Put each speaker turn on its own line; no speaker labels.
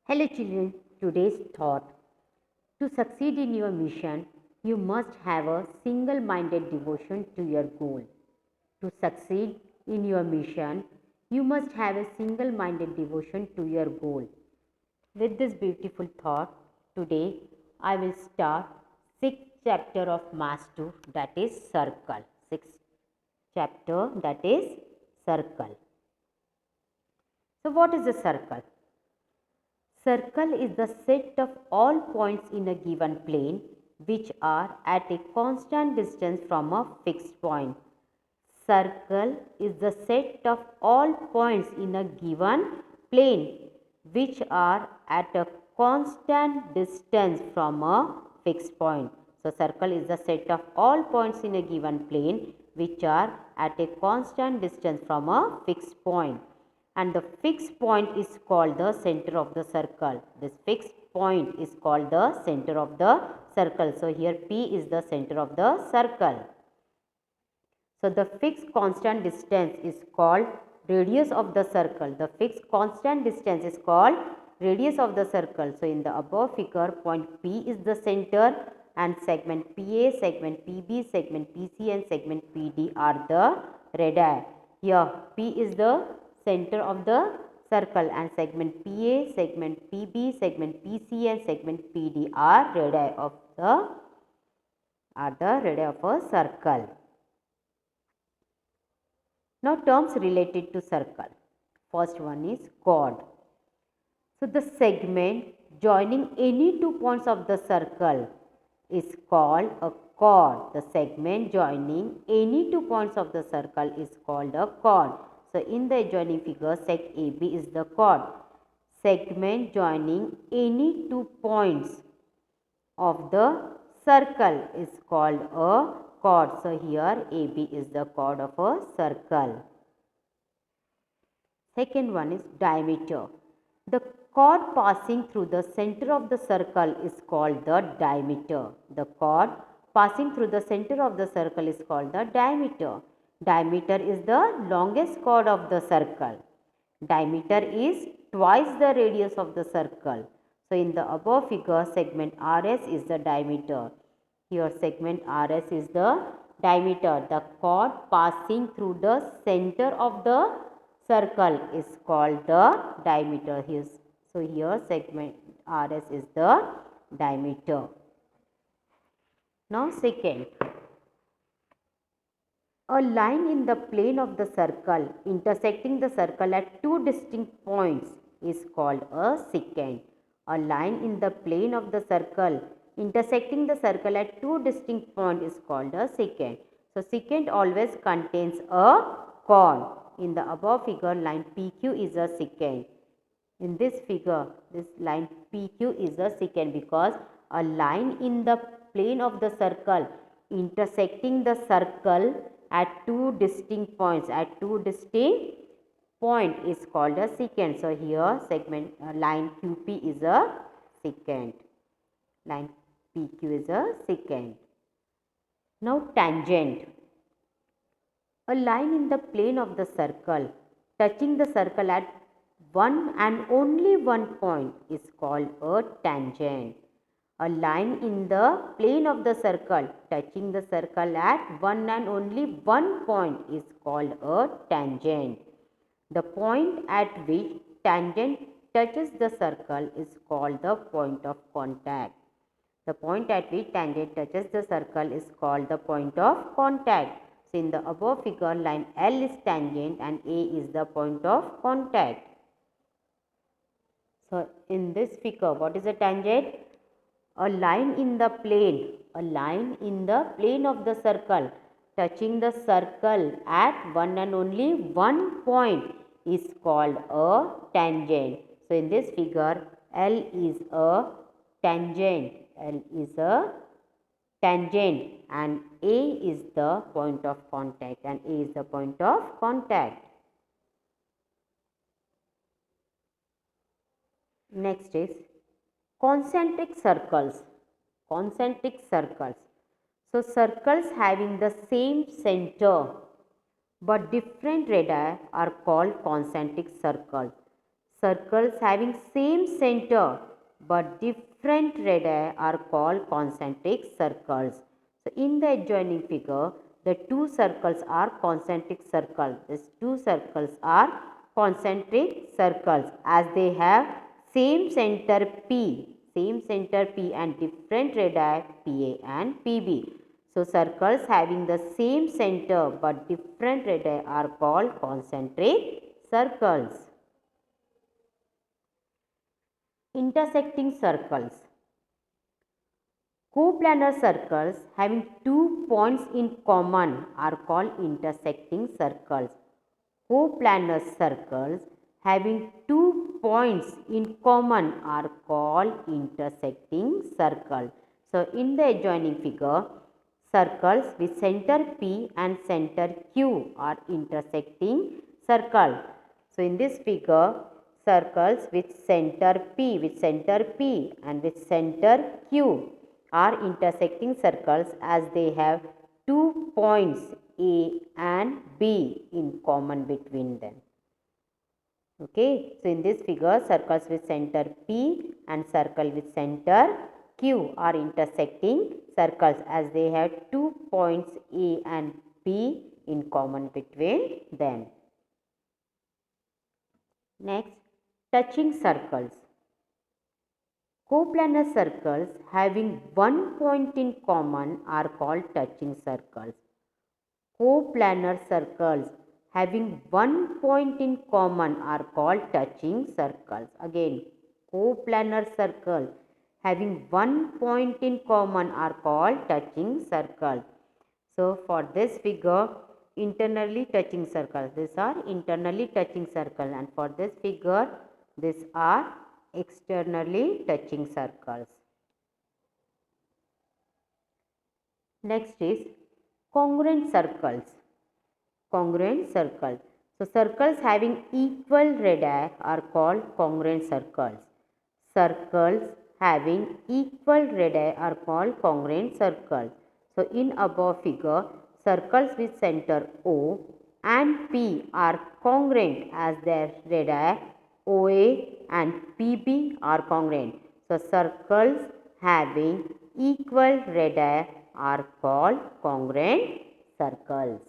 Hello children, today's thought. To succeed in your mission, you must have a single-minded devotion to your goal. To succeed in your mission, you must have a single-minded devotion to your goal. With this beautiful thought, today I will start sixth chapter of Mass 2, that is circle. Sixth chapter, that is circle. So what is a circle? Circle is the set of all points in a given plane which are at a constant distance from a fixed point. Circle is the set of all points in a given plane which are at a constant distance from a fixed point. So, circle is the set of all points in a given plane which are at a constant distance from a fixed point, and the fixed point is called the center of the circle. This fixed point is called the center of the circle. So, here P is the center of the circle. So, the fixed constant distance is called radius of the circle. The fixed constant distance is called radius of the circle. So, in the above figure, point P is the center and segment PA, segment PB, segment PC and segment PD are the radii. Here P is the center of the circle and segment PA, segment PB, segment PC and segment PD are radii of a circle. Now terms related to circle. First one is chord. So the segment joining any two points of the circle is called a chord. The segment joining any two points of the circle is called a chord. So in the adjoining figure, sec AB is the chord. Segment joining any two points of the circle is called a chord. So here AB is the chord of a circle. Second one is diameter. The chord passing through the center of the circle is called the diameter. The chord passing through the center of the circle is called the diameter. Diameter is the longest chord of the circle. Diameter is twice the radius of the circle. So, in the above figure, segment RS is the diameter. Here, segment RS is the diameter. The chord passing through the center of the circle is called the diameter. So, here segment RS is the diameter. Now, second, a line in the plane of the circle intersecting the circle at two distinct points is called a secant. A line in the plane of the circle intersecting the circle at two distinct points is called a secant. So, secant always contains a chord. In the above figure, line PQ is a secant. In this figure, this line PQ is a secant because a line in the plane of the circle intersecting the circle at two distinct points, is called a secant. So, here segment line QP is a secant. Line PQ is a secant. Now, tangent. A line in the plane of the circle touching the circle at one and only one point is called a tangent. A line in the plane of the circle touching the circle at one and only one point is called a tangent. The point at which tangent touches the circle is called the point of contact. The point at which tangent touches the circle is called the point of contact. So, in the above figure, line L is tangent and A is the point of contact. So, in this figure, what is a tangent? A line in the plane of the circle touching the circle at one and only one point is called a tangent. So, in this figure, L is a tangent. L is a tangent and A is the point of contact and A is the point of contact. Next is concentric circles. Concentric circles. So, circles having the same center but different radii are called concentric circles. circles having same center but different radii are called concentric circles. So in the adjoining figure, the two circles are concentric circles. These two circles are concentric circles as they have same center P and different radii PA and PB. So circles having the same center but different radii are called concentric circles. Intersecting circles. Coplanar circles having 2 points in common are called intersecting circles. Coplanar circles having 2 points in common are called intersecting circles. So in the adjoining figure, circles with center P and center Q are intersecting circles. So in this figure, circles with center P and with center Q are intersecting circles as they have 2 points A and B in common between them. Okay, so in this figure, circles with center P and circle with center Q are intersecting circles as they have 2 points A and B in common between them. Next, touching circles. Coplanar circles having 1 point in common are called touching circles. Coplanar circles having 1 point in common are called touching circles. Again, coplanar circles having 1 point in common are called touching circles. So for this figure, internally touching circles. These are internally touching circles, and for this figure, these are externally touching circles. Next is congruent circles. Congruent circles. So circles having equal radii are called congruent circles. Circles having equal radii are called congruent circles. So in above figure, circles with center O and P are congruent as their radii OA and PB are congruent. So circles having equal radii are called congruent circles.